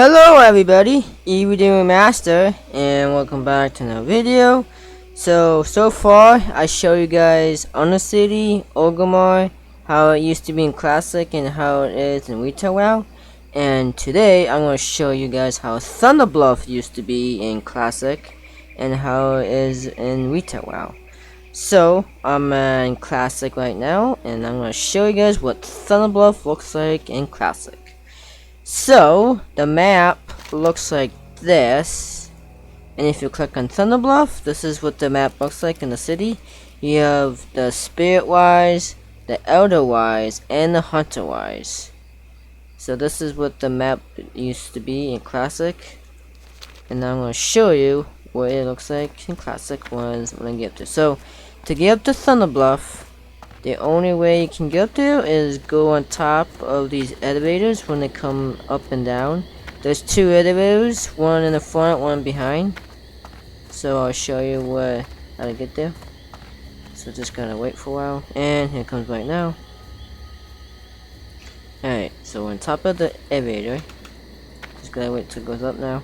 Hello everybody, Evil Master, and welcome back to another video. So far I show you guys Undercity, Orgrimmar, how it used to be in Classic and how it is in Retail WoW. And today I'm going to show you guys how Thunder Bluff used to be in Classic and how it is in Retail WoW. So I'm in Classic right now, and I'm going to show you guys what Thunder Bluff looks like in Classic. So the map looks like this, and if you click on Thunder Bluff, this is what the map looks like in the city. You have the Spirit Wise, the Elder Wise, and the Hunter Wise. So this is what the map used to be in Classic, and now I'm going to show you what it looks like in Classic when I get up there. So to get up to Thunder Bluff, the only way you can get up there is go on top of these elevators when they come up and down. There's two elevators, one in the front, one behind. So I'll show you how to get there. So just gotta wait for a while. And here it comes right now. Alright, so we're on top of the elevator. Just gotta wait till it goes up now.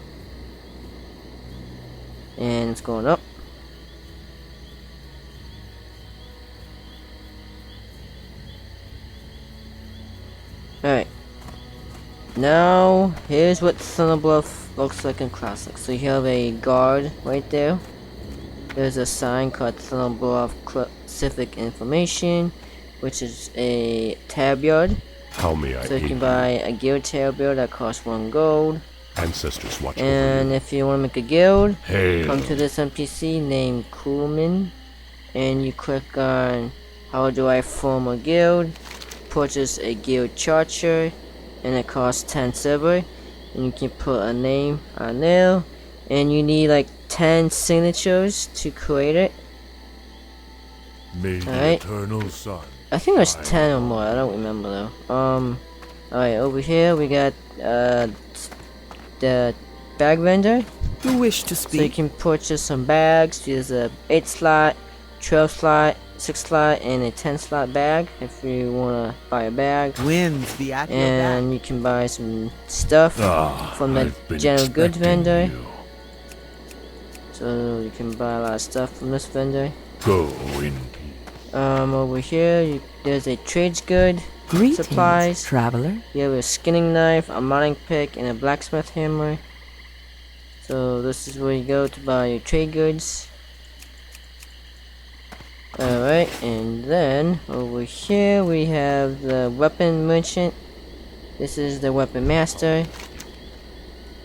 And it's going up. Alright, now here's what Thunder Bluff looks like in Classic. So you have a guard right there. There's a sign called Thunder Bluff Specific Information, which is a tab yard. How may I So you can buy a guild tab yard that costs 1 gold. Ancestors watch And if you want to make a guild, Hail. come to this NPC named Coolman, and you click on how do I form a guild. Purchase a guild charter, and it costs 10 silver, and you can put a name on there, and you need like 10 signatures to create it. May the Alright. eternal sun. I think there's 10 or more, I don't remember though. Alright, over here we got the bag vendor. You wish to So you speak? can purchase some bags. There's a 8 slot, 12 slot, 6 slot, and a 10 slot bag if you want to buy a bag. Wins the at your back. And you can buy some stuff from the I've been general goods expecting vendor. you. So you can buy a lot of stuff from this vendor. Go in peace. Over here there's a trades good, Greetings, supplies. traveler. You have a skinning knife, a mining pick, and a blacksmith hammer. So this is where you go to buy your trade goods. Alright, and then over here we have the weapon merchant. This is the weapon master.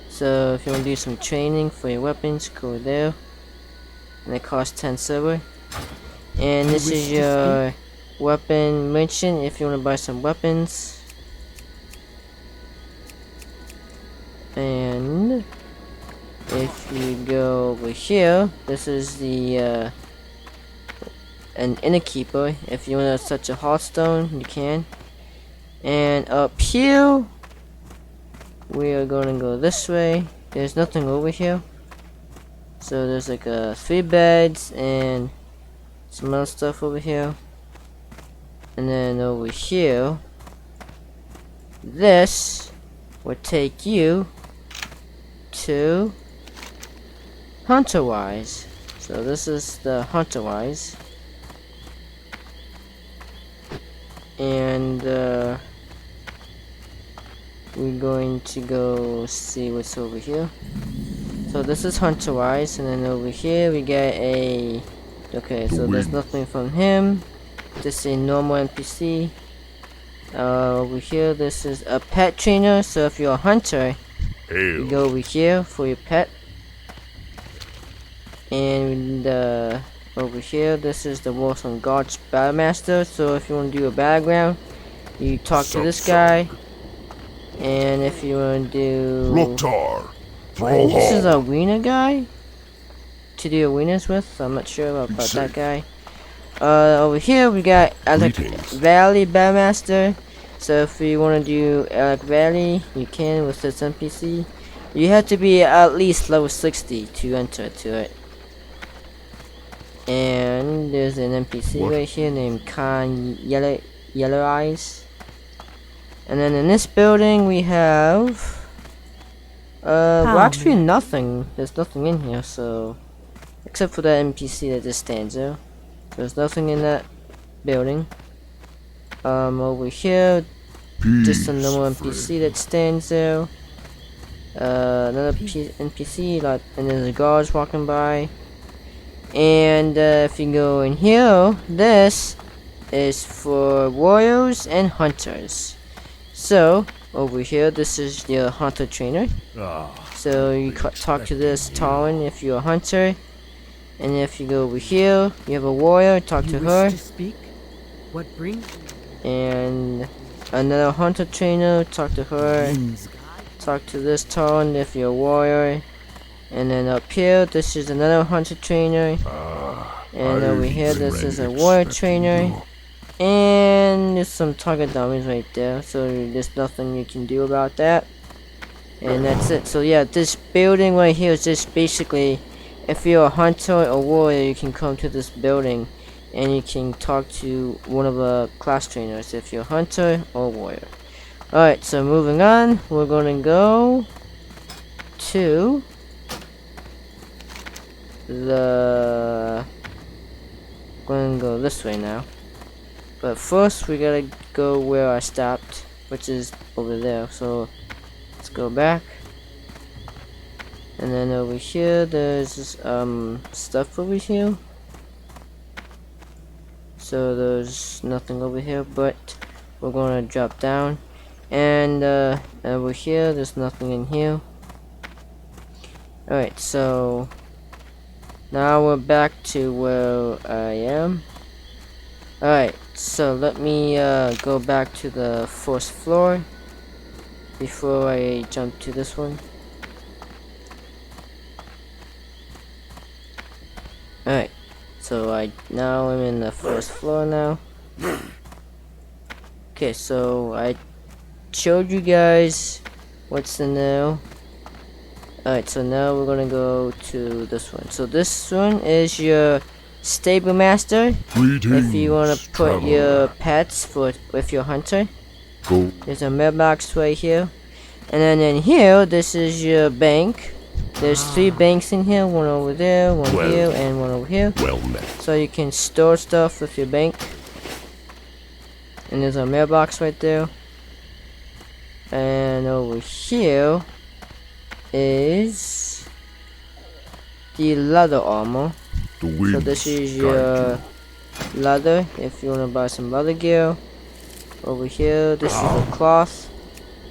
So if you want to do some training for your weapons, go there. And it costs 10 silver. And this is your weapon merchant if you want to buy some weapons. And if you go over here, this is the an innkeeper. If you want to touch a hearthstone, you can. And up here, we are going to go this way. There's nothing over here. So there's like 3 beds and some other stuff over here. And then over here, this will take you to Hunter Wise. So this is the Hunter Wise. And we're going to go see what's over here. So this is Hunter Wise, and then over here we get a... Okay, so there's nothing from him. Just a normal NPC. Over here, this is a pet trainer. So if you're a hunter, you go over here for your pet. And over here, this is the Wolf on God's Battlemaster. So if you want to do a battleground, you talk to this guy. And if you want to do... Loktar. This is a arena guy to do arenas with. I'm not sure about that guy. Over here we got Alec Valley Battlemaster. So if you want to do Alec Valley, you can with this NPC. You have to be at least level 60 to enter to it. And there's an NPC right here named Khan Yellow Eyes. And then in this building we have Well, actually nothing. There's nothing in here, so except for that NPC that just stands there. There's nothing in that building. Over here, just a normal NPC that stands there. Another NPC, like, and there's a guards walking by. And if you go in here, this is for warriors and hunters. So over here, this is your hunter trainer. So you talk to this Talon if you're a hunter. And if you go over here, you have a warrior, talk to her. What brings? And another hunter trainer, talk to her. Talk to this Talon if you're a warrior. And then up here, this is another hunter trainer. And over here, this is a warrior trainer. And there's some target dummies right there. So there's nothing you can do about that. And that's it. So yeah, this building right here is just basically, if you're a hunter or warrior, you can come to this building. And you can talk to one of the class trainers if you're a hunter or warrior. Alright, so moving on, we're gonna go to the... gonna go this way now. But first, we gotta go where I stopped, which is over there. So, let's go back. And then over here, there's stuff over here. So there's nothing over here, but we're gonna drop down. And over here, there's nothing in here. Alright, so now we're back to where I am. Alright, so let me go back to the first floor before I jump to this one. Alright, so now I'm in the first floor now. Okay, so I showed you guys what's in there. Alright, so now we're gonna go to this one. So this one is your stable master. If you wanna put your pets for with your hunter. There's a mailbox right here. And then in here, this is your bank. There's 3 banks in here, one over there, one here, and one over here. Well met. So you can store stuff with your bank. And there's a mailbox right there. And over here is the leather armor. So this is your leather, if you want to buy some leather gear. Over here, this is the cloth,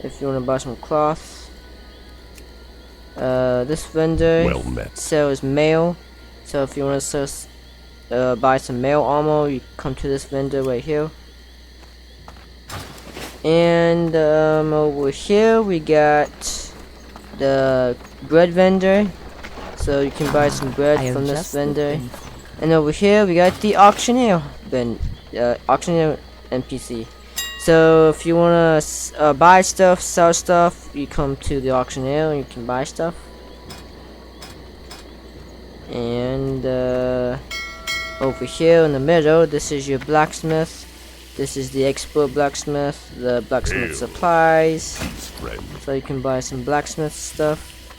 if you want to buy some cloth. This vendor sells mail, so if you want to buy some mail armor, you come to this vendor right here. And over here we got the bread vendor, so you can buy some bread from this vendor. And over here we got the auctioneer auctioneer NPC. So if you wanna buy stuff, sell stuff, you come to the auctioneer and you can buy stuff. And over here in the middle, this is your blacksmith. This is the expert blacksmith, the blacksmith supplies. So you can buy some blacksmith stuff.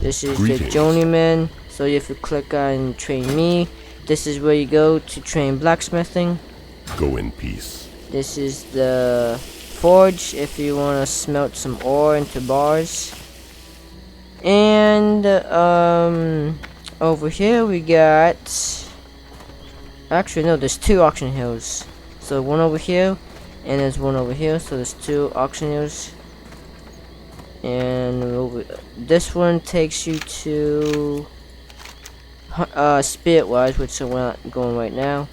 This is the journeyman. So if you click on train me, this is where you go to train blacksmithing. Go in peace. This is the forge if you want to smelt some ore into bars. And over here we got, actually no, there's 2 auction hills. So one over here and there's one over here, so there's 2 auction hills. And over this one takes you to Spiritwise, which we're not going right now.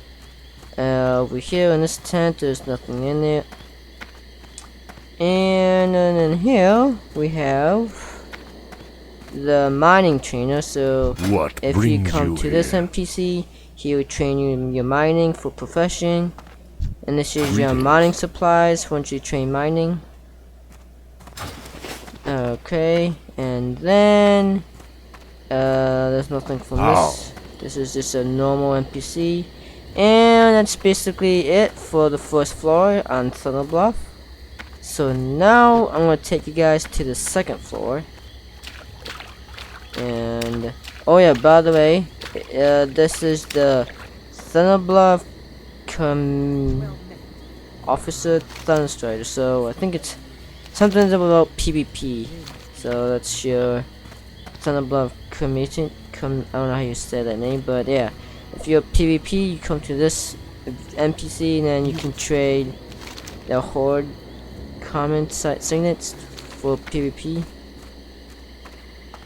Over here in this tent, there's nothing in it. And then in here, we have the mining trainer. So if you come to this NPC, he will train you in your mining for profession. And this is your mining supplies once you train mining. Okay, and then there's nothing from this. This is just a normal NPC. And that's basically it for the first floor on Bluff. so now I'm gonna take you guys to the second floor. And oh yeah, by the way, this is the Bluff Officer Thunderstrider. So I think it's something about PvP. So that's your Bluff commission. I don't know how you say that name, but yeah, if you're PvP, you come to this NPC, and then you can trade the Horde common signets for PvP.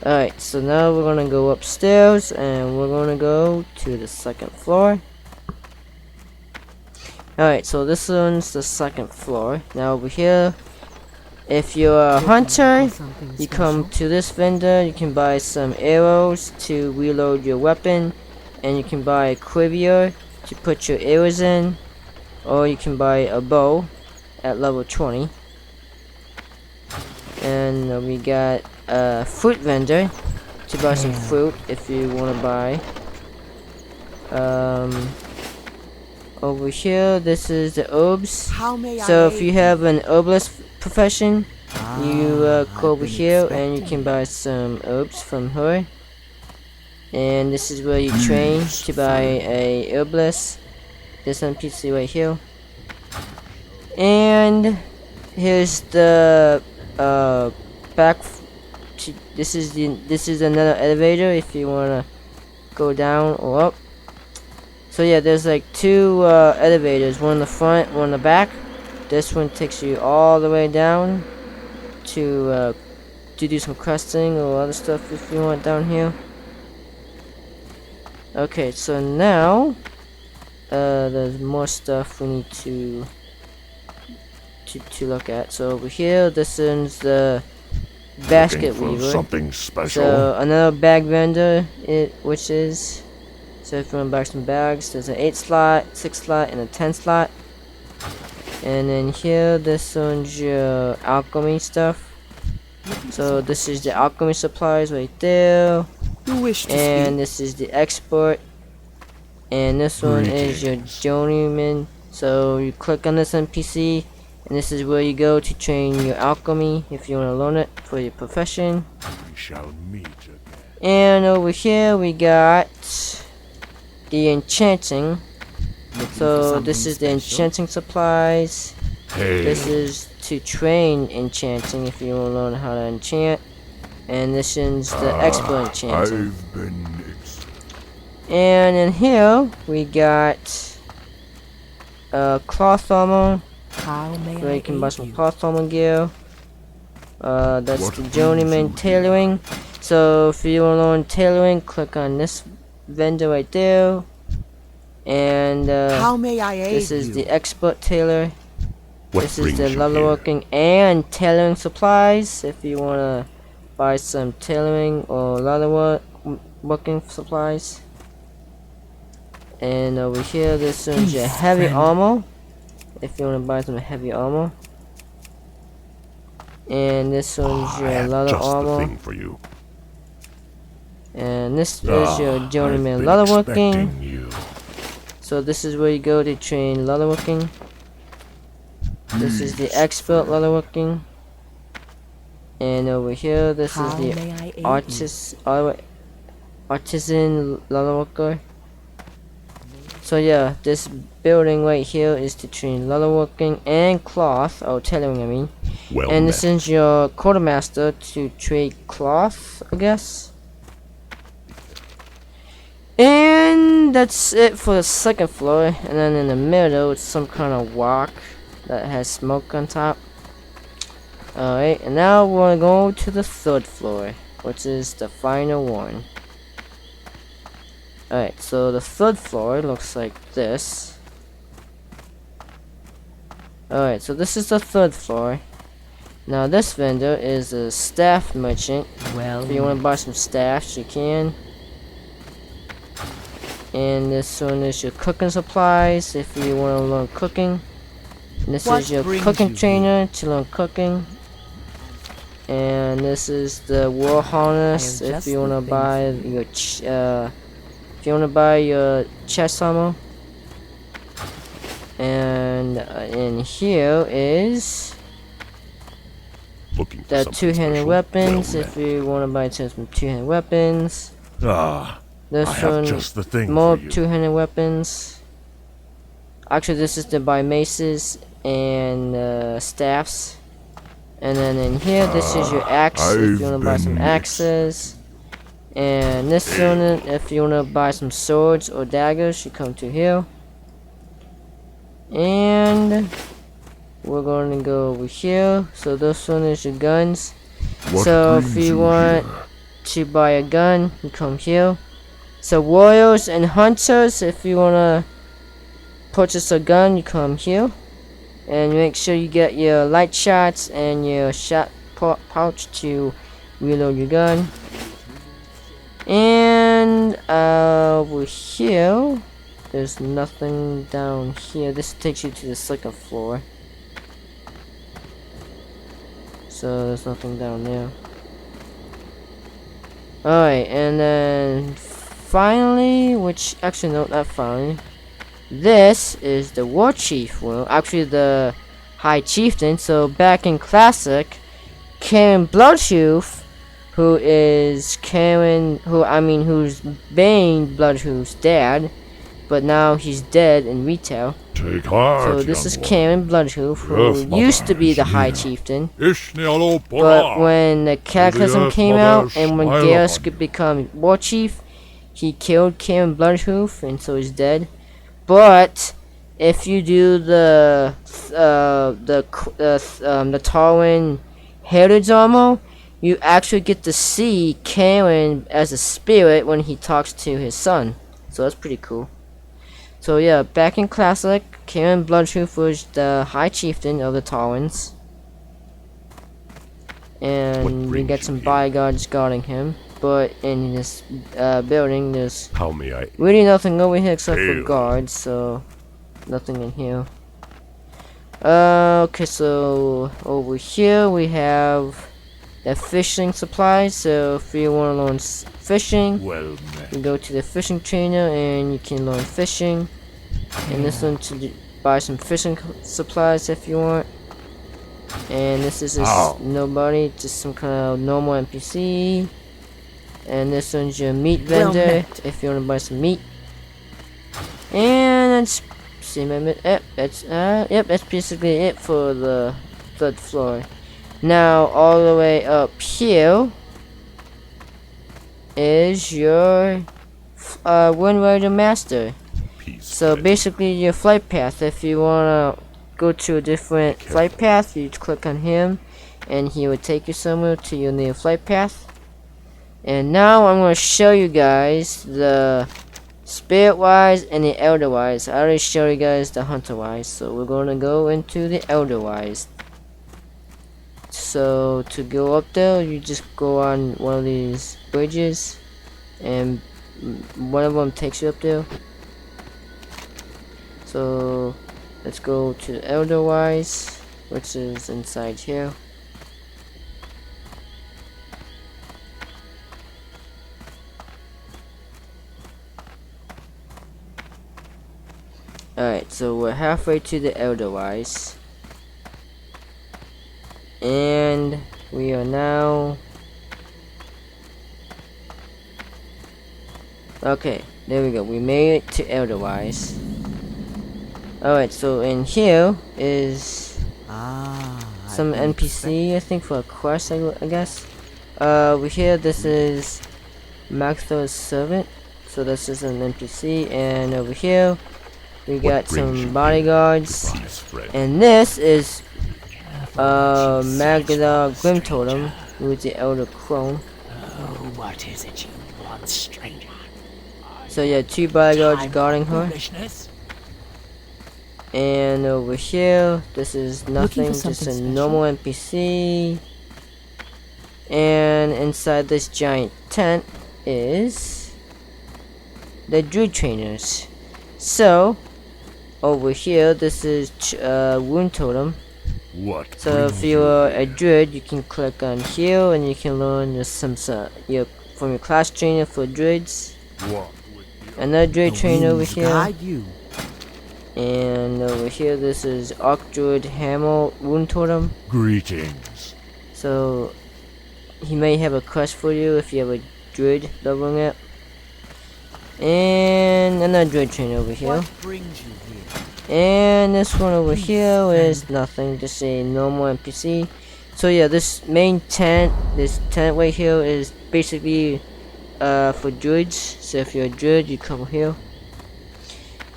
Alright, so now we're gonna go upstairs and we're gonna go to the second floor. Alright, so this one's the second floor. Now over here, if you're a hunter, you come to this vendor, you can buy some arrows to reload your weapon, and you can buy a quiver to put your arrows in, or you can buy a bow at level 20. And we got a fruit vendor to buy some fruit if you want to buy. Over here, this is the herbs. So if you have an herbalist profession, you go over here and you can buy some herbs from her. And this is where you train to buy a herbalist. This NPC right here. And here's the back. This is another elevator if you wanna go down or up. So yeah, there's like two elevators, one in the front, one in the back. This one takes you all the way down to do some questing or other stuff if you want down here. Okay, so now there's more stuff we need to look at. So over here, this is the basket weaver. Something special. So another bag vendor, which is, so if you want to buy some bags, there's an 8 slot, 6 slot, and a 10 slot. And then here, this one's your alchemy stuff. So this is the alchemy supplies right there. And this is the export. And this one is your journeyman. So you click on this NPC, and this is where you go to train your alchemy if you want to learn it for your profession. We shall meet again. And over here we got the enchanting. So this is the enchanting supplies. Hey. This is to train enchanting if you want to learn how to enchant. And this is the expert enchanting. I've been And in here we got cloth armor. So you can buy some cloth armor gear. That's the journeyman tailoring. So if you want to learn tailoring, click on this vendor right there. And this is the expert tailor. This is the leatherworking and tailoring supplies. If you want to buy some tailoring or leatherworking supplies. And over here, this is your heavy armor. If you want to buy some heavy armor. And this one's your leather armor. For you. And this is your journeyman leatherworking. So this is where you go to train leatherworking. This is the expert leatherworking. And over here, this is the artisan leatherworker. So yeah, this building right here is to train leatherworking and cloth, or tailoring I mean. Well and this is your quartermaster to trade cloth, I guess. And that's it for the second floor. And then in the middle, it's some kind of rock that has smoke on top. Alright, and now we're gonna go to the third floor, which is the final one. Alright, so the third floor looks like this. Alright, so this is the third floor. Now this vendor is a staff merchant. Well, if you want to buy some staffs, you can. And this one is your cooking supplies if you want to learn cooking. And this is your cooking trainer to learn cooking. And this is the war harness if you want to buy your chest armor. And in here is Looking for the something two-handed special? weapons Well if you want to buy some two-handed weapons. met. I This have one, just the thing more for you. two-handed weapons. Actually, this is to buy maces and staffs. And then in here, this is your axe if you want to buy some axes. And this one, if you want to buy some swords or daggers, you come to here. And we're going to go over here. So this one is your guns. What So if brings you want here? to buy a gun, you come here. So warriors and hunters, if you want to purchase a gun, you come here. And make sure you get your light shots and your shot pouch to reload your gun. And over here, there's nothing down here. This takes you to the second floor. So there's nothing down there. Alright, and then finally, which actually no, not finally. This is the War Chief room, actually the High Chieftain. So back in Classic, Karen Bloodhoof, who's Bane Bloodhoof's dad, but now he's dead in retail. Take heart, So this young is one. Karen Bloodhoof, who Yes, used to be the mother, High yeah. Chieftain. Ishnialo But when the Cataclysm earth, came mother, out, and when smile Garrus upon could become War Chief, he killed Karen Bloodhoof, and so he's dead. But if you do the Tarwin Heritage Armor, you actually get to see Karen as a spirit when he talks to his son. So that's pretty cool. So yeah, back in Classic, Karen Bloodhoof was the High Chieftain of the Tarwins. And we brings get you some here? bodyguards guarding him. But in this building, there's How may I? really nothing over here except for Hail. guards, so nothing in here. Okay, so over here we have the fishing supplies. So if you want to learn fishing, Well met. you go to the fishing trainer and you can learn fishing. And this one to buy some fishing supplies if you want. And this is just nobody, just some kind of normal NPC. And this one's your meat Well vendor met. if you want to buy some meat. And that's that's basically it for the third floor. Now all the way up here is your Wind Rider Master. Peace. So basically your flight path. If you wanna go to a different flight path, you click on him and he would take you somewhere to your new flight path. And now I'm going to show you guys the Spirit Wise and the Elder Wise. I already showed you guys the Hunter Wise, so we're going to go into the Elder Wise. So to go up there, you just go on one of these bridges, and one of them takes you up there. So let's go to the Elder Wise, which is inside here. Alright, so we're halfway to the Elder Wise. And we are now... Okay, there we go. We made it to Elder Wise. Alright, so in here is some NPC, I think, for a quest, I guess. Over here, this is Maxthor's servant. So this is an NPC. And over here, we got brings you some here? bodyguards. Goodbye, friend. And this is Magda Grim Totem, who is the Elder Crone. Oh, what is it you want, stranger? So yeah, two bodyguards guarding her. Foolishness? And over here, this is nothing, for just something a special? normal NPC. And inside this giant tent is the Druid trainers. So over here, this is Wound Totem. What? So if brings you're a druid, you can click on here and you can learn from your class trainer for druids. What? Another druid trainer over here. Guide you. And over here, this is Archdruid Hammer Wound Totem. Greetings. So he may have a quest for you if you have a druid leveling it. And another druid trainer over here. What brings you here? And this one over here is nothing, just a normal NPC. So yeah, this main tent, this tent right here is basically for druids. So if you're a druid, you come here.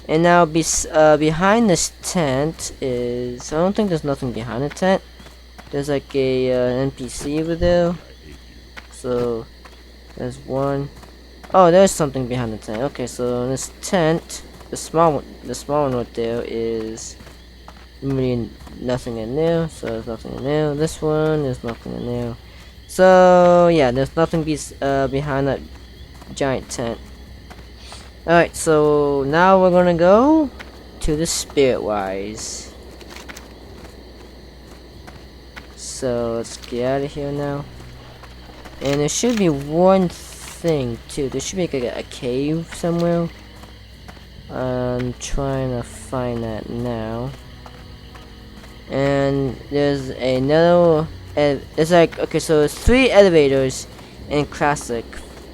And now behind this tent is, I don't think there's nothing behind the tent. There's like a NPC over there. So there's one. Oh, there's something behind the tent. Okay, so in this tent, the small one right there is really nothing in there. So there's nothing in there. This one, there's nothing in there. So yeah, there's nothing behind that giant tent. Alright, so now we're gonna go to the Spirit-Wise. So let's get out of here now. And there should be one thing too. There should be like a cave somewhere. I'm trying to find that now. And there's another. It's like, okay, so it's 3 elevators in Classic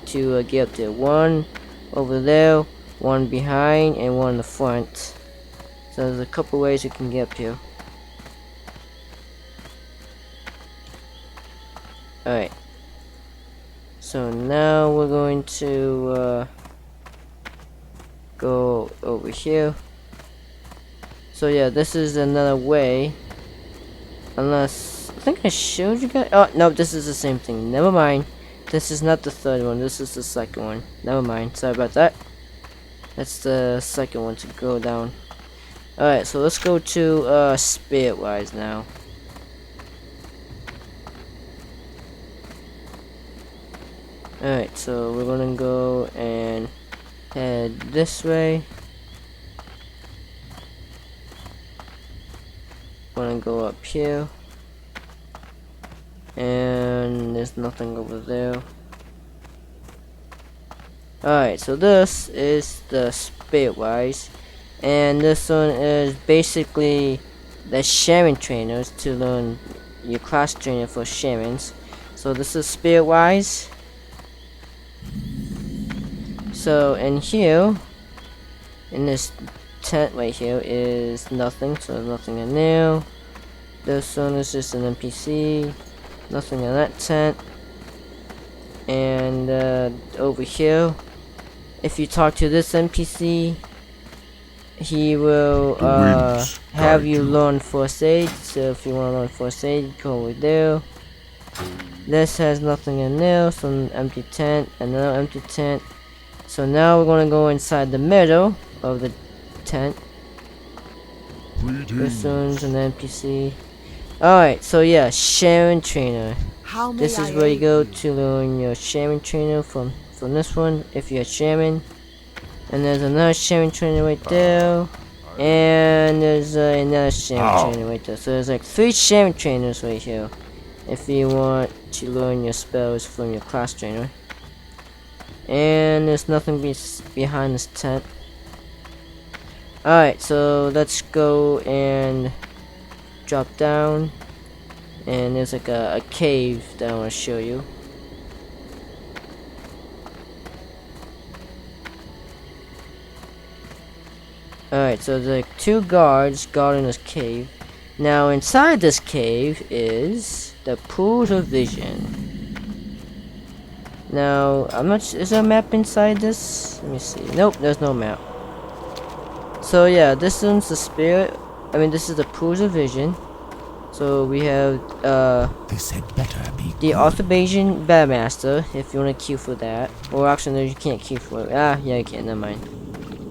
to get up there. One over there, one behind, and one in the front. So there's a couple ways you can get up here. Alright. So now we're going to go over here. So yeah, this is another way. Unless, I think I showed you guys. Oh, no, this is the same thing. Never mind. This is not the third one. This is the second one. Never mind. Sorry about that. That's the second one to go down. Alright, so let's go to Spirit-Wise now. Alright, so we're gonna go and head this way. Gonna go up here. And there's nothing over there. Alright, so this is the Spirit-Wise. And this one is basically the shaman trainers to learn your class trainer for shamans. So this is Spirit-Wise. So in here, in this tent right here is nothing, so there's nothing in there. This one is just an NPC. Nothing in that tent. And over here, if you talk to this NPC, he will have you learn first aid. So if you want to learn first aid, go over there. This has nothing in there, so an empty tent, another empty tent. So now we're gonna go inside the middle of the tent. This one's an NPC. Alright, so yeah, shaman trainer. This is where you go to learn your shaman trainer from this one, if you're a shaman. And there's another shaman trainer right there. And there's another shaman trainer right there. So there's like 3 shaman trainers right here, if you want to learn your spells from your class trainer. And there's nothing behind this tent. Alright, so let's go and drop down. And there's like a cave that I want to show you. Alright, so there's like 2 guards guarding this cave. Now inside this cave is the pools of vision. Now, I'm not is there a map inside this? Let me see. Nope, there's no map. So yeah, this one's the this is the pools of vision. So we have This had better be the Arthurasian Badmaster, if you want to queue for that. Or actually no, you can't queue for it. Ah, yeah, you can, never mind.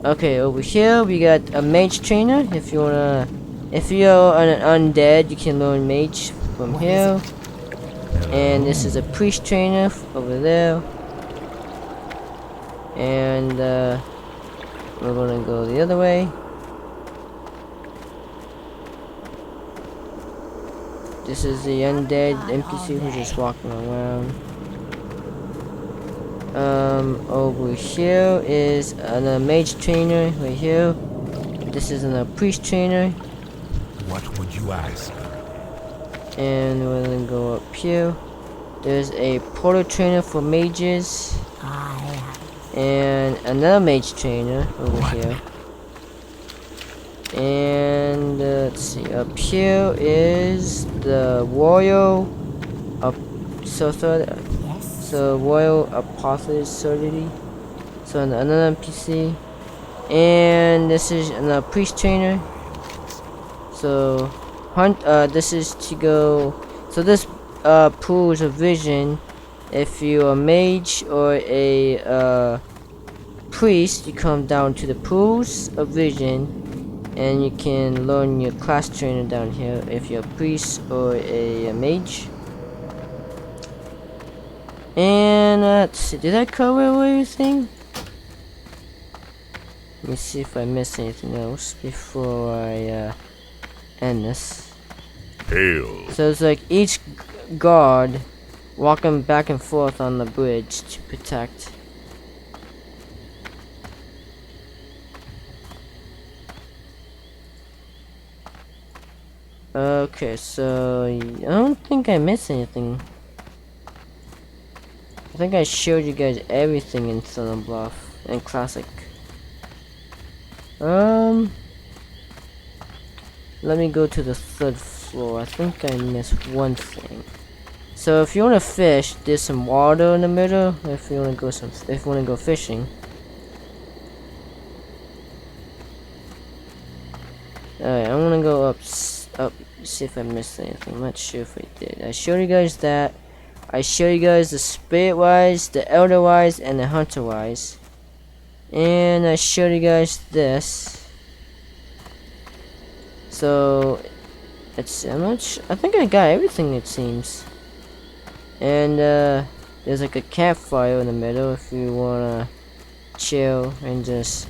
Okay, over here we got a mage trainer. If you wanna, if you're an undead, you can learn mage from here. And this is a priest trainer over there. And we're gonna go the other way. This is the undead NPC who's just walking around. Over here is another mage trainer right here. This is another priest trainer. What would you ask? And we're gonna go up here. There's a portal trainer for mages. And another mage trainer over here. And let's see, up here is the royal royal apothecary. So another NPC. And this is another priest trainer. So this is to go, so this pools of vision. If you're a mage or a priest, you come down to the pools of vision and you can learn your class trainer down here if you're a priest or a mage. And let's see, did I cover everything? Let me see if I missed anything else before I end this. Hail. So it's like each guard walking back and forth on the bridge to protect. Okay, so I don't think I missed anything. I think I showed you guys everything in Southern Bluff and Classic. Let me go to the 3rd floor. I think I missed one thing. So if you want to fish, there's some water in the middle. If you want to go fishing. Alright, I'm gonna go up, see if I missed anything. I'm not sure if I did. I showed you guys that. I showed you guys the spirit wise, the elder wise, and the hunter wise. And I showed you guys this. So it's how much? I think I got everything, it seems. And there's like a campfire in the middle if you wanna chill and just.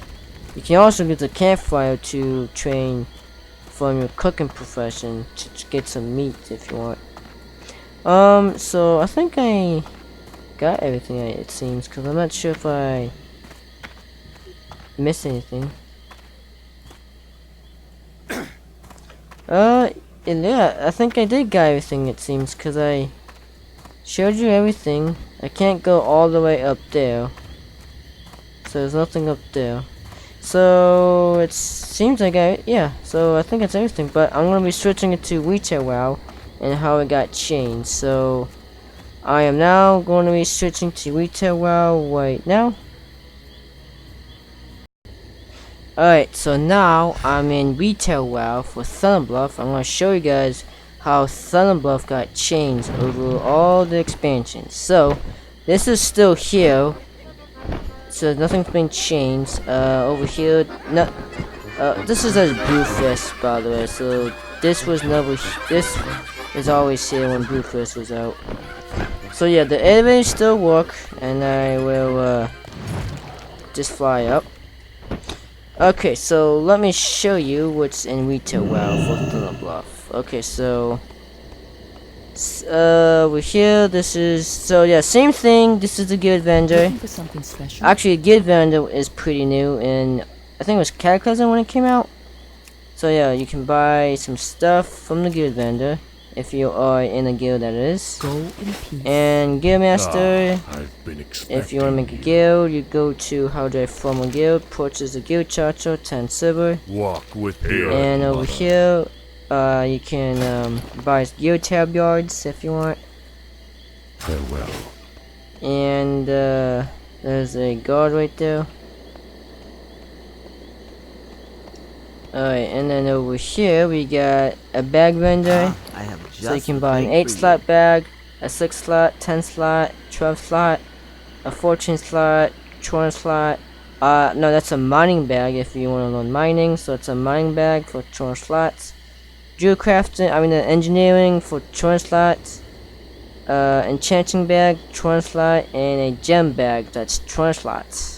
You can also use the campfire to train from your cooking profession to get some meat if you want. So I think I got everything, it seems, because I'm not sure if I missed anything. Yeah, I think I did got everything, it seems, because I showed you everything. I can't go all the way up there, so there's nothing up there. So it seems like so I think it's everything, but I'm gonna be switching it to Retail WoW and how it got changed. So I am now going to be switching to Retail WoW right now. Alright, so now I'm in Retail WoW for Southern Bluff. I'm going to show you guys how Southern Bluff got changed over all the expansions. So this is still here. So nothing's been changed. Over here, this is a Bluff, by the way. So this is always here when Bluff was out. So yeah, the elevators still work, and I will just fly up. Okay, so let me show you what's in Retail WoW for Thunder Bluff. Okay, so over here, this is, so yeah, same thing. This is the guild vendor. For something special? Actually, guild vendor is pretty new, and I think it was Cataclysm when it came out. So yeah, you can buy some stuff from the guild vendor if you are in a guild, that is. Go in peace. And Guildmaster, I've been if you want to make a guild, you go to how do I form a guild, purchase a guild charter, 10 silver. Walk with hail. And over here, you can buy guild tab yards if you want. Farewell. And there's a guard right there. Alright, and then over here we got a bag vendor. I have just So you can buy an 8 slot bag, a 6 slot, 10 slot, 12 slot, a 14 slot, 20 slot. No, that's a mining bag if you want to learn mining. So it's a mining bag for 20 slots. Drill crafting, engineering for 20 slots. Enchanting bag, 20 slot, and a gem bag that's 20 slots.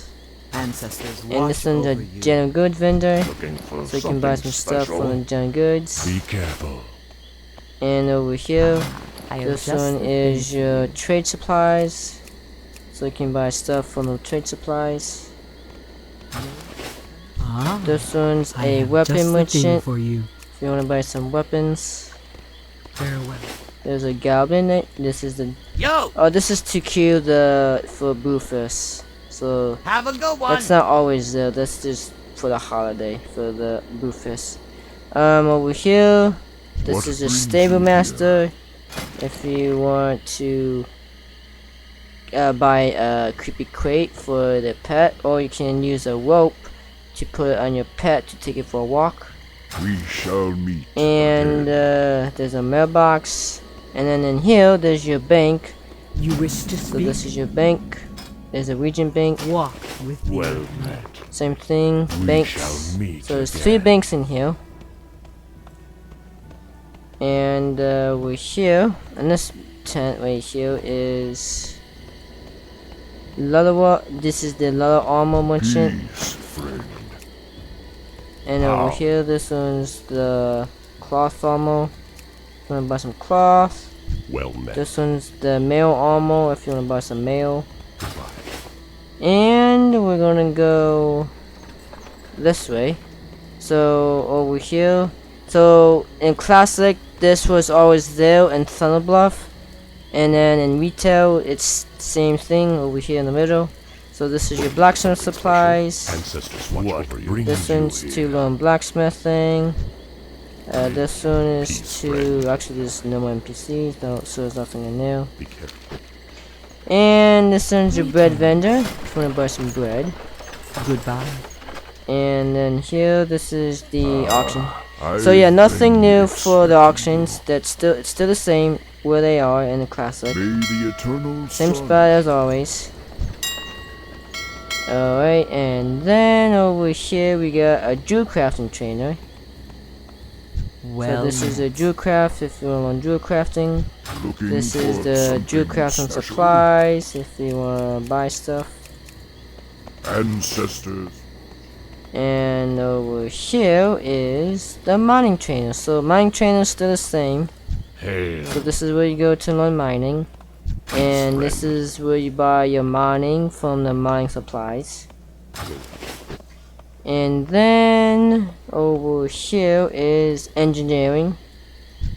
Ancestors And this watch one's a over you. general goods vendor, Looking for so you can buy some stuff special? from the general goods. Be careful. And over here, I have this just one the is thing. your trade supplies, so you can buy stuff from the trade supplies. Ah, This one's I a have weapon just the thing merchant, for you. if you want to buy some weapons. Farewell. There's a goblin. This is the. Yo, Oh, this is to kill the for Bluff. So have a good one. that's not always there. That's just for the holiday for the Bluff. Over here, this What is a brings stable you master. If you want to buy a creepy crate for the pet, or you can use a rope to put it on your pet to take it for a walk. We shall meet. And there's a mailbox, and then in here there's your bank. You wish to So speak? this is your bank. There's a region bank. Walk with me. Well met. Same thing. We Banks. shall meet So there's again. 3 banks in here. And we're here, and this tent right here is leather. This is the leather armor merchant. Peace, friend. And over Wow. here, this one's the cloth armor. If you wanna buy some cloth. Well met. This one's the mail armor. If you wanna buy some mail. Goodbye. And we're gonna go this way. So over here. So in classic, this was always there in Thunder Bluff, and then in retail, it's same thing over here in the middle. So this is your blacksmith supplies. Ancestors watch over you. This one's to learn blacksmithing. This one is Peace, to actually there's no more NPCs, no, so there's nothing in there. Be careful. And this one's your bread vendor. If you wanna buy some bread. Goodbye. And then here, this is the auction. I've So yeah, nothing been new mixed. for the auctions. It's still the same where they are in the classic. May the eternal Same sun spot as always. Alright, and then over here we got a jewel crafting trainer. Well, So this is a jewel craft if you want to learn jewel crafting. looking This is for the jewel something crafting special. supplies if you want to buy stuff. Ancestors. And over here is the mining trainer. So mining trainer is still the same. Hail. So this is where you go to learn mining. And this is where you buy your mining from the mining supplies. And then over here is engineering.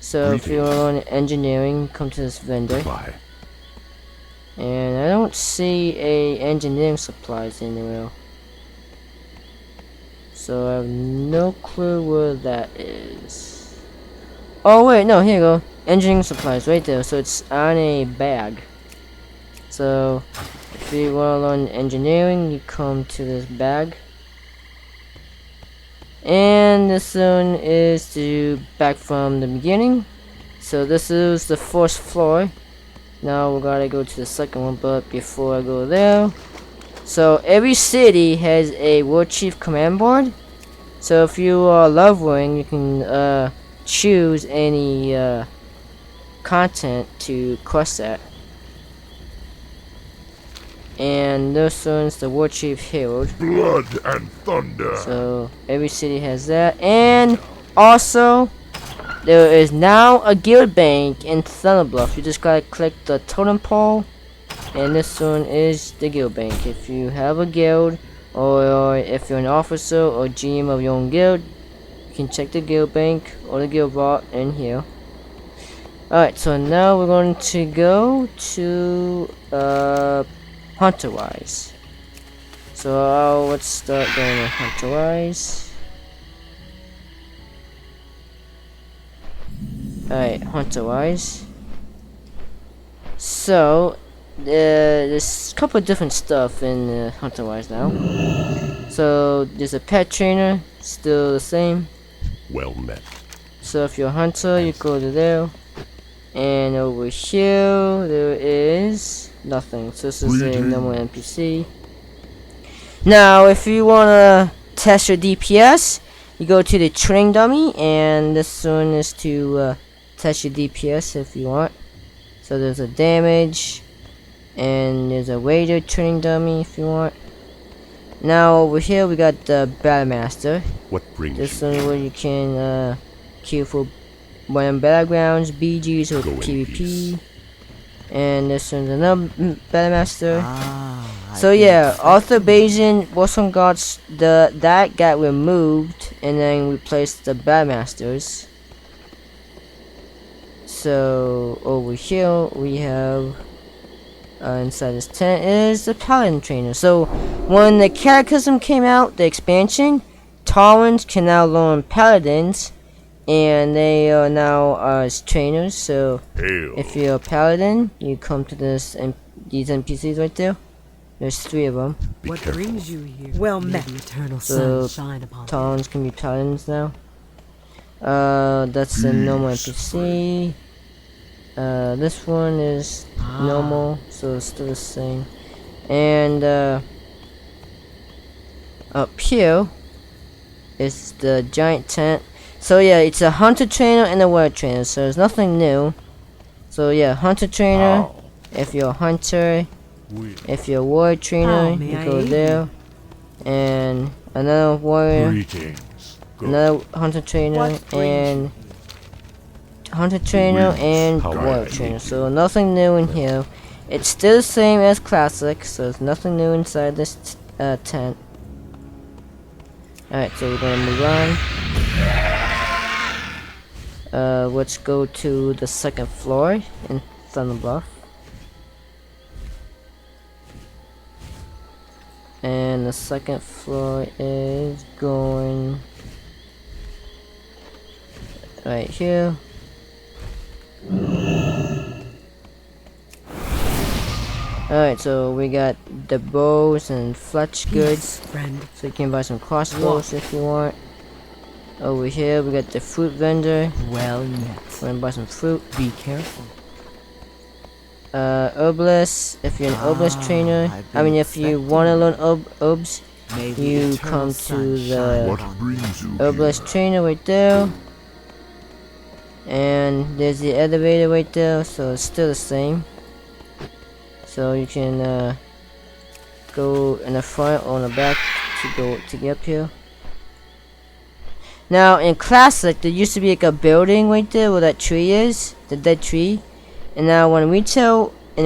So if you want to learn engineering, come to this vendor. Bye. And I don't see a engineering supplies anywhere. So I have no clue where that is. Oh wait, no, here you go. Engineering supplies right there. So it's on a bag. So if you want to learn engineering, you come to this bag. And this one is to back from the beginning. So this is the first floor. Now we gotta go to the second one, but before I go there, so every city has a War Chief command board. So if you are leveling, you can choose any content to quest that. And this one's the War Chief Herald. Blood and thunder. So every city has that. And also there is now a guild bank in Thunder Bluff. You just gotta click the totem pole, and this one is the guild bank. If you have a guild, or if you're an officer or GM of your own guild, you can check the guild bank or the guild vault in here. Alright, so now we're going to go to Hunter Wise. So let's start going to Hunter Wise. Alright, Hunter Wise. So there's a couple of different stuff in Hunter Wise now. So there's a pet trainer, still the same. Well met. So if you're a hunter, you go to there. And over here, there is nothing. So this is a normal NPC. Now, if you wanna test your DPS, you go to the training dummy, and this one is to test your DPS if you want. So there's a damage, and there's a wager training dummy if you want. Now over here we got the Battlemaster. What brings This you? one where you can queue for random battlegrounds, BGs, or Go in PvP. peace. And this one's another Battlemaster. Ah, So yeah, Arthur Bajan, Warson Gods, that got removed and then replaced the Batmasters. so over here we have inside this tent is the paladin trainer. So when the cataclysm came out, the expansion, Talons can now learn paladins, and they are now as trainers. So Hail. if you're a paladin, you come to these NPCs right there. There's 3 of them. Be What careful. brings you here? Well May met. the eternal So, sun shine upon you. Talons can be paladins now. That's a normal NPC. This one is normal, so it's still the same. And up here is the giant tent. So yeah, it's a hunter trainer and a warrior trainer, so there's nothing new. So yeah, hunter trainer, How? if you're a hunter. We If you're a warrior trainer, How may you I go aid there. And another warrior, greetings. Go. another hunter trainer, What brings and hunter trainer and How may I warrior aid trainer. you? So nothing new in here. It's still the same as classic, so there's nothing new inside this tent. Alright, so we're gonna move on. Let's go to the second floor in Thunder Bluff. And the second floor is going right here. Alright, so we got the bows and fletch goods. Peace, friend. So you can buy some crossbows if you want. Over here we got the fruit vendor. Well met. We're gonna buy some fruit. Be careful. Herbalist, if you're an herbalist trainer, I've I mean been if you expecting want to learn herbs, May the you eternal come sun to shine the What upon you. brings you herbalist here? trainer right there. And there's the elevator right there, so it's still the same. So you can go in the front or in the back to get up here. Now in classic, there used to be like a building right there where that tree is, the dead tree. And now when in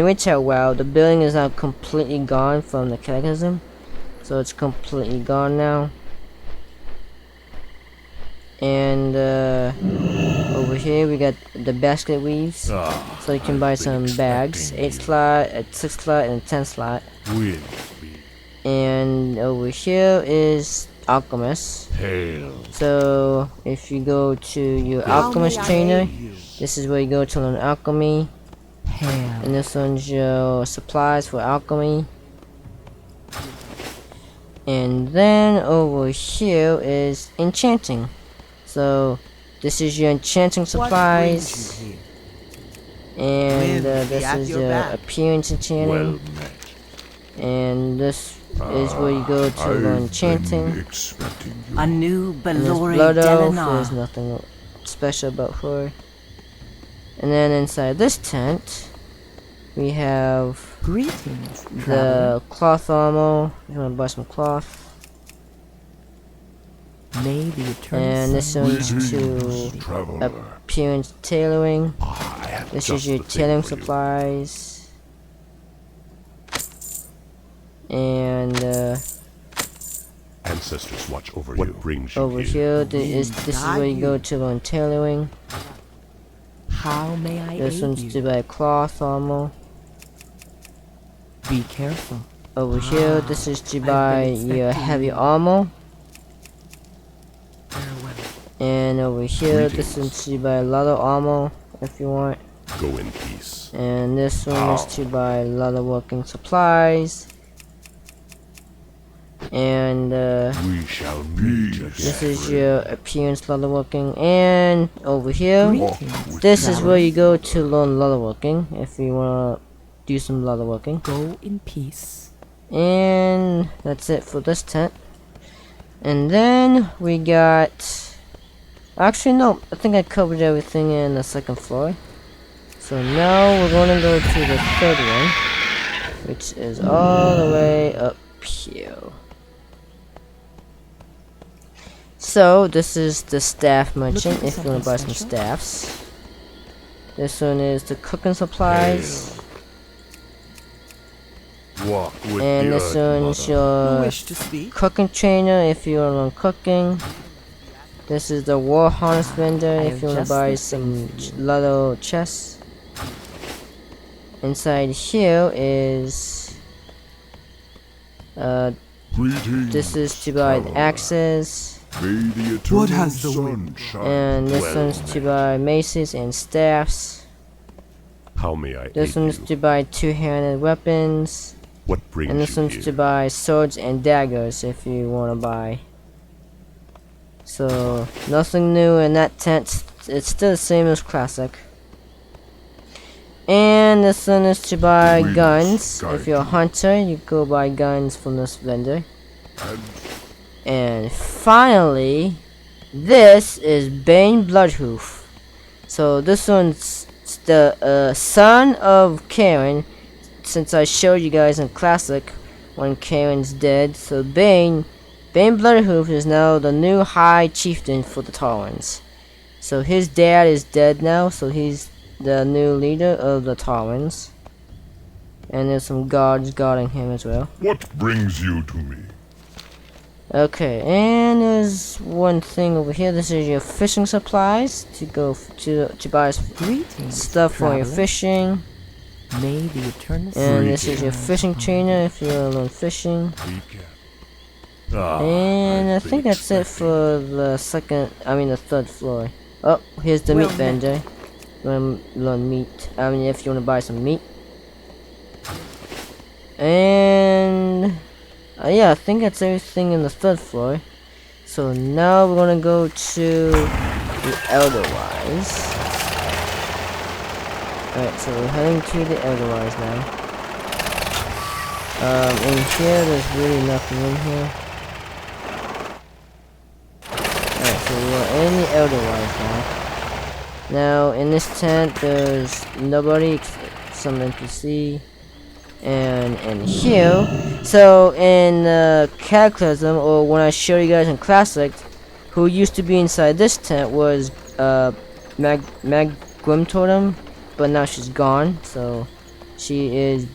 retail WoW, the building is now completely gone from the cataclysm. So it's completely gone now. And over here we got the basket weaves. Ah, So you can buy some bags, 8 slot, a 6 slot, and a 10 slot. with me. And over here is alchemist. Hail. So if you go to your How alchemist may I trainer, aid you? this is where you go to learn alchemy. Hail. And this one's your supplies for alchemy. And then over here is enchanting. So this is your enchanting What brings supplies. you here? And Live this at is your your back. appearance enchanting. Well met. And this is where you go to I've learn been enchanting. expecting you. A new And this Belore blood elf, Delana. there's nothing special about her. And then inside this tent, we have Greetings, traveler. the cloth armor. You wanna buy some cloth. May the eternal And this sun one's shine to upon you. Traveler. appearance tailoring. I have This just is your the thing tailoring for you. supplies. And Ancestors watch over you. What brings you over here, this is where you go to learn tailoring. How may I This aid one's you? to buy cloth armor. Be careful. Over here, this is to I've buy been your expecting heavy you. armor. Farewell. And over here, this Greetings. is to buy a lot of armor if you want. Go in peace. And this one is Ow. to buy a lot of working supplies. And We shall meet again. this is your appearance leatherworking. And over here, Greetings, this is traveler. where you go to learn leatherworking if you wanna do some leatherworking. Go in peace. And that's it for this tent. And then we got, actually no, I think I covered everything in the second floor. So now we're gonna go to the third one, which is all the way up here. So this is the staff merchant for if you want to buy some something staffs. This one is the cooking supplies. Walk with And the this earth, one's mother. your Wish to speak? cooking trainer if you want to learn cooking. This is the war harness vendor I if have you want to just buy the some thing for you. little chests. Inside here is Greetings, this is to buy traveler. axes, May the eternal What has the sun wind shine and this well one's to on buy maces and staffs. How may I This aid one's you? to buy two-handed weapons, What brings and this you one's here? to buy swords and daggers if you want to buy. So nothing new in that tent. It's still the same as classic. And this one is to buy Greetings, guns. guide If you're a you. hunter, you go buy guns from this vendor. And finally, this is Bane Bloodhoof. So this one's the son of Karen. Since I showed you guys in classic when Karen's dead, so Bane Bloodhoof is now the new High Chieftain for the Tarwans. So his dad is dead now, so he's the new leader of the Tarwans. And there's some guards guarding him as well. What brings you to me? Okay, and there's one thing over here. This is your fishing supplies to go to buy Greetings, stuff for your traveler. fishing. May the eternal And this is your sun fishing shine trainer if you're alone fishing. Ah, And I I've been think that's it expecting. for the third floor. Oh, here's the Well meat met. vendor. Meat. If you want to buy some meat. And yeah, I think that's everything in the third floor. So now we're gonna go to the Elderwise. Alright, so we're heading to the Elderwise now. In here, there's really nothing in here. Alright, so we're in the Elderwise now. Now, in this tent, there's nobody except some NPC. And in here, so in Cataclysm, or when I show you guys in Classic, who used to be inside this tent was Mag Grimtotem, but now she's gone. So she is,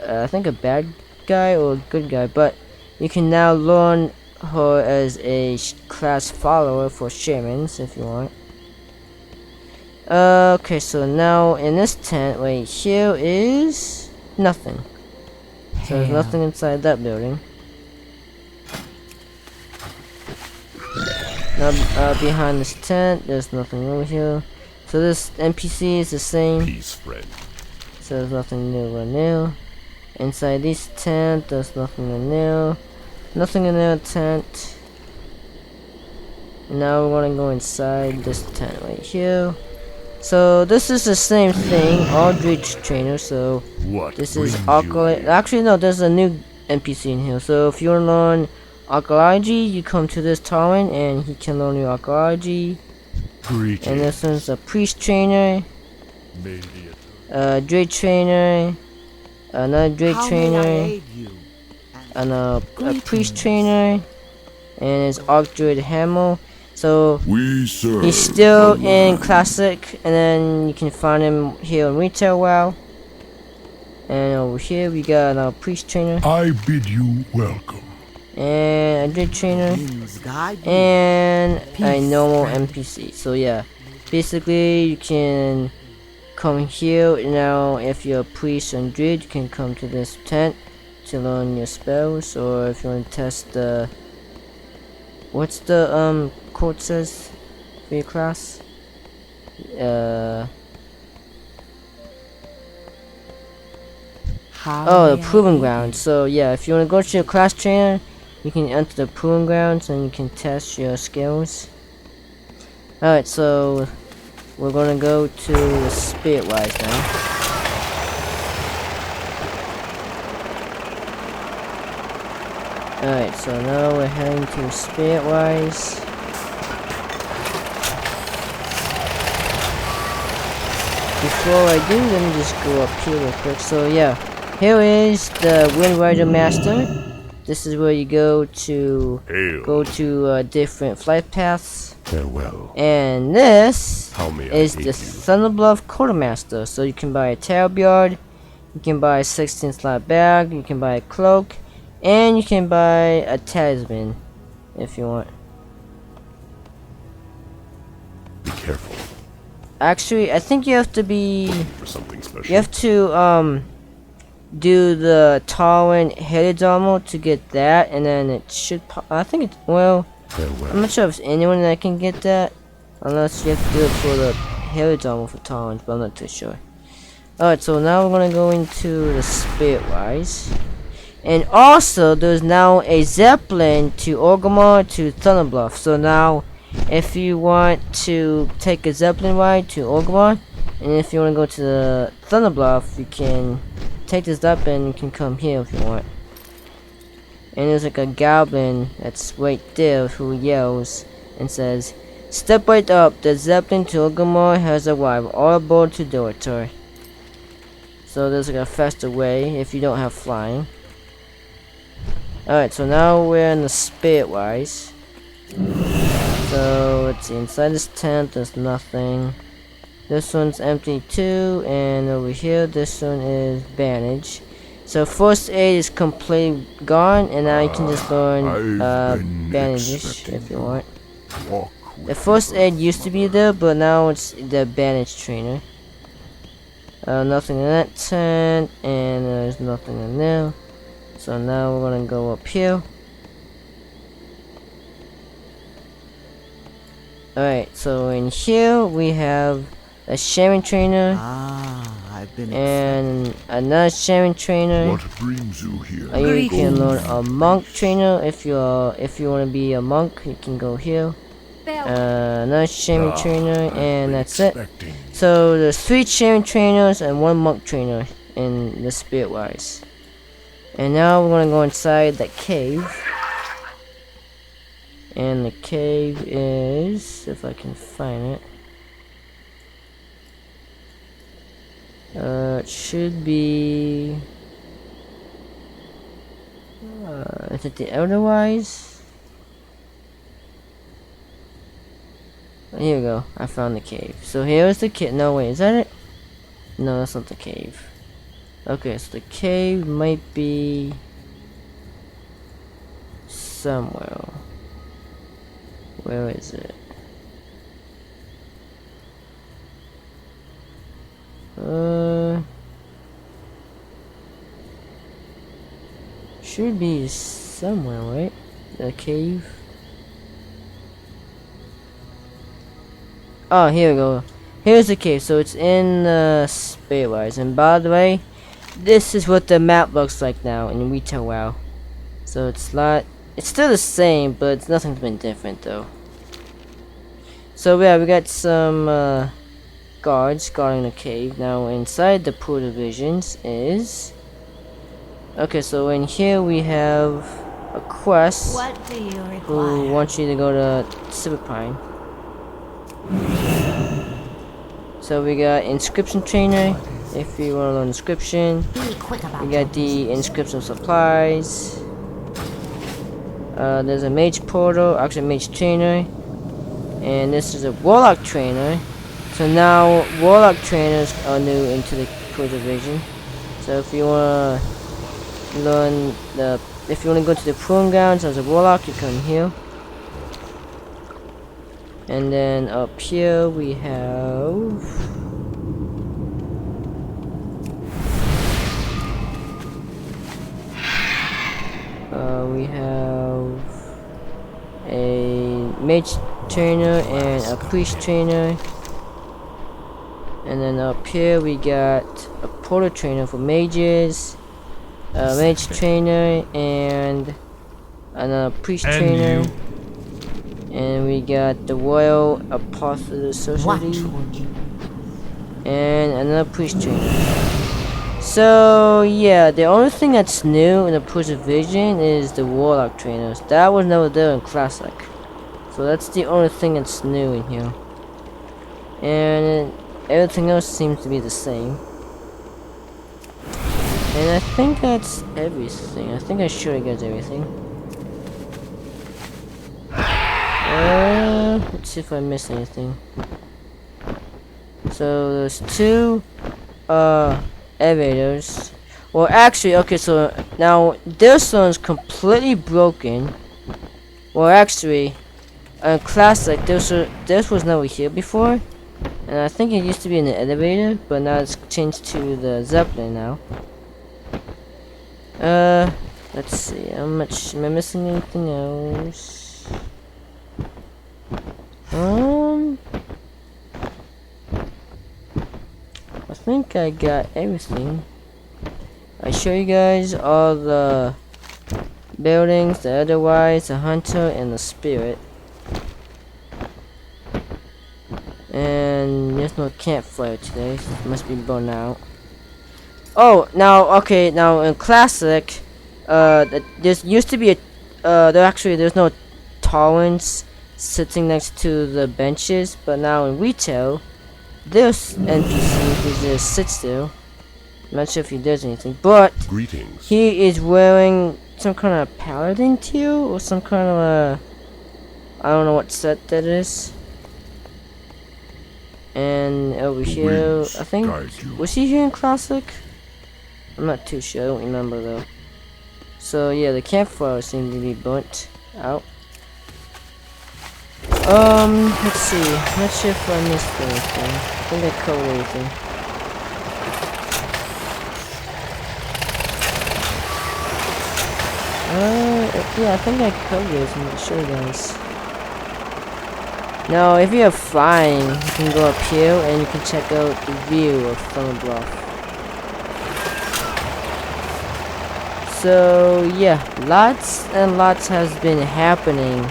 I think, a bad guy or a good guy. But you can now learn her as a class follower for shamans if you want. Okay, so now in this tent right here is nothing. So there's Ham. nothing inside that building. Now behind this tent, there's nothing over here. So this NPC is the same. Peace, friend. So there's nothing new or new. Inside this tent, there's nothing new. Nothing in their tent. Now we're gonna go inside this tent right here. So this is the same thing, Aldrich Trainer. So What this is brings Archaeology. you here? Actually, no, there's a new NPC in here. So if you want to learn Archaeology, you come to this Tarwin and he can learn your Archaeology. Greetings. And this one's a Priest Trainer, May the Druid Trainer, another Druid How may I Trainer, aid you? and a Priest Greetings. Trainer, and his Archdruid Hammer. So We serve. he's still the in land. Classic, and then you can find him here in Retail WoW. And over here we got a Priest Trainer, I bid you welcome. and a Druid Trainer, Winds guide you. and a Peace, normal friend. NPC. So yeah, basically you can come here. Now if you're a priest and druid, you can come to this tent to learn your spells, or if you want to test the what's the quote says for your class, How oh, the may I proving aid ground. So yeah, if you want to go to your class trainer, you can enter the proving grounds and you can test your skills. Alright, so we're gonna go to the Spiritwise now. Alright, so now we're heading to Spiritwise. Before I do, let me just go up here real quick. So yeah, here is the Wind Rider Master. This is where you go to Hail. different flight paths. Farewell. And this How may I is aid the you? Thunder Bluff Quartermaster. So you can buy a Tailbeard, you can buy a 16 slot bag, you can buy a cloak, and you can buy a talisman if you want. careful. Actually, I think you have to be. For something special. You have to do the Tauren headed armor to get that, and then it should. I think it's well. Farewell. I'm not sure if there's anyone that can get that, unless you have to do it for the headed armor for Taurens, but I'm not too sure. Alright, so now we're gonna go into the Spiritwise. And also, there's now a Zeppelin to Orgrimmar to Thunder Bluff. So now, if you want to take a Zeppelin ride to Orgrimmar, and if you want to go to the Thunder Bluff, you can take this Zeppelin and you can come here if you want. And there's like a goblin that's right there who yells and says, "Step right up, the Zeppelin to Orgrimmar has arrived, all aboard to Dortoy." So there's like a faster way if you don't have flying. Alright, so now we're in the Spiritwise. So let's see, inside this tent there's nothing. This one's empty too, and over here this one is bandage. So first aid is completely gone, and now you can just learn bandages if you want. Walk The with first aid used to be there, but now it's the bandage trainer. Nothing in that tent, and there's nothing in there. So now we're gonna go up here. Alright, so in here we have a shaman trainer I've been and another shaman trainer. What brings you here? You can learn a monk trainer if you want to be a monk. You can go here. Another shaman trainer, and that's it. Expecting. So there's 3 shaman trainers and 1 monk trainer in the Spiritwise. And now we're gonna go inside that cave. And the cave is, if I can find it. It should be. Is it the Elderwise? Here we go. I found the cave. So here's the cave. No, wait, is that it? No, that's not the cave. Okay, so the cave might be somewhere. Where is it? Should be somewhere, right? The cave. Oh, here we go. Here's the cave. So it's in Spiritwise. And by the way, this is what the map looks like now in Retail WoW. So it's not. It's still the same, but nothing's been different though. So yeah, we got some guards guarding the cave. Now inside the pool divisions is. Okay, so in here we have a quest. What do you require? Who wants you to go to Silverpine. So we got inscription trainer. If you want to learn inscription, Be quick about we got the inscription supplies. There's a mage portal, actually mage trainer, and this is a warlock trainer. So now warlock trainers are new into the pro division. So if you wanna learn if you wanna go to the proving grounds as a warlock, you come here. And then up here we have a mage trainer and a priest trainer. And then up here we got a portal trainer for mages, a mage trainer, and another priest trainer. And we got the Royal Apostle Society and another priest trainer. So yeah, the only thing that's new in the Push Division is the Warlock trainers. That was never there in Classic. So that's the only thing that's new in here. And everything else seems to be the same. And I think that's everything. I think I showed you guys everything. Let's see if I missed anything. So there's 2 elevators. Well, actually, okay, so now this one's completely broken. Well, actually, Classic, this was never here before, and I think it used to be in the elevator, but now it's changed to the Zeppelin now. Let's see, am I missing anything else? I think I got everything. I show you guys all the buildings, the otherwise, the hunter, and the spirit. And there's no campfire today, so it must be burned out. Oh, now, okay, now in classic, there's used to be there's no tallins sitting next to the benches, but now in retail, this NPC who just sits there. I'm not sure if he does anything, but Greetings. he is wearing some kind of paladin teal or some kind of a, I don't know what set that is. And over here, I think, was he here in classic? I'm not too sure, I don't remember though. So yeah, the campfire seemed to be burnt out. Let's see. I'm not sure if I missed anything. I think I covered everything. Yeah, I think I covered it. I'm not sure, guys. Now, if you're flying, you can go up here and you can check out the view of Bluff. So yeah, lots and lots has been happening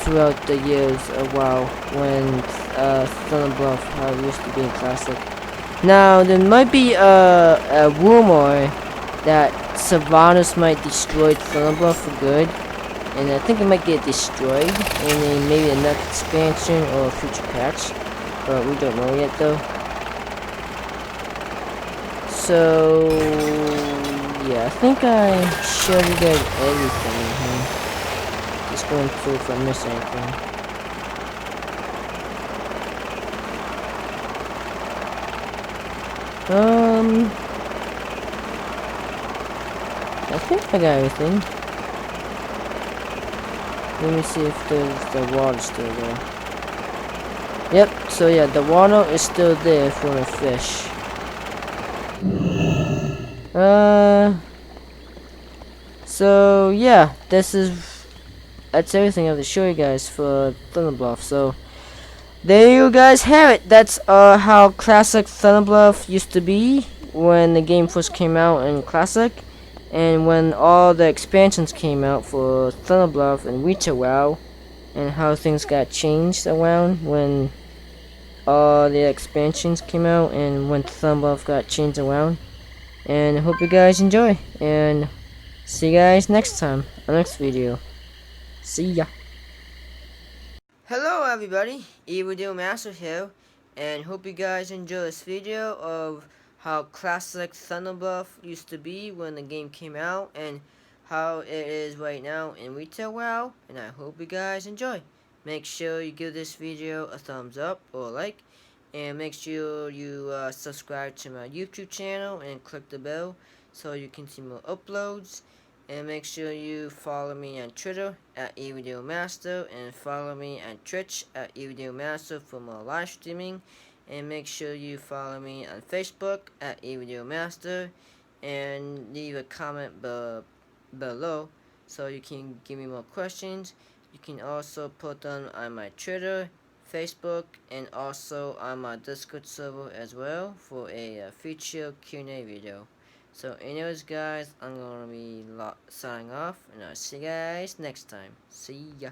throughout the years of WoW when Bluff how it used to be in Classic. Now there might be a rumor that Sylvanas might destroy Bluff for good, and I think it might get destroyed in maybe a next expansion or a future patch, but we don't know yet though. So yeah, I think I showed you guys everything here. Just going through if I missed anything. I think I got everything. Let me see if the water still there. Yep, so yeah, the water is still there for the fish. So yeah, that's everything I have to show you guys for Bluff. So there you guys have it. That's how classic Bluff used to be when the game first came out in classic, and when all the expansions came out for Bluff and Retail WoW, and how things got changed around when all the expansions came out and when Bluff got changed around. And I hope you guys enjoy, and see you guys next time on the next video. See ya. Hello everybody, Evil Master here, and hope you guys enjoy this video of how classic Bluff used to be when the game came out and how it is right now in Retail WoW, and I hope you guys enjoy. Make sure you give this video a thumbs up or a like, and make sure you subscribe to my YouTube channel and click the bell so you can see more uploads. And make sure you follow me on Twitter at eVideoMaster, and follow me on Twitch at eVideoMaster for more live streaming. And make sure you follow me on Facebook at eVideoMaster, and leave a comment below so you can give me more questions. You can also put them on my Twitter, Facebook, and also on my Discord server as well for a future Q&A video. So anyways guys, I'm gonna be signing off, and I'll see you guys next time. See ya.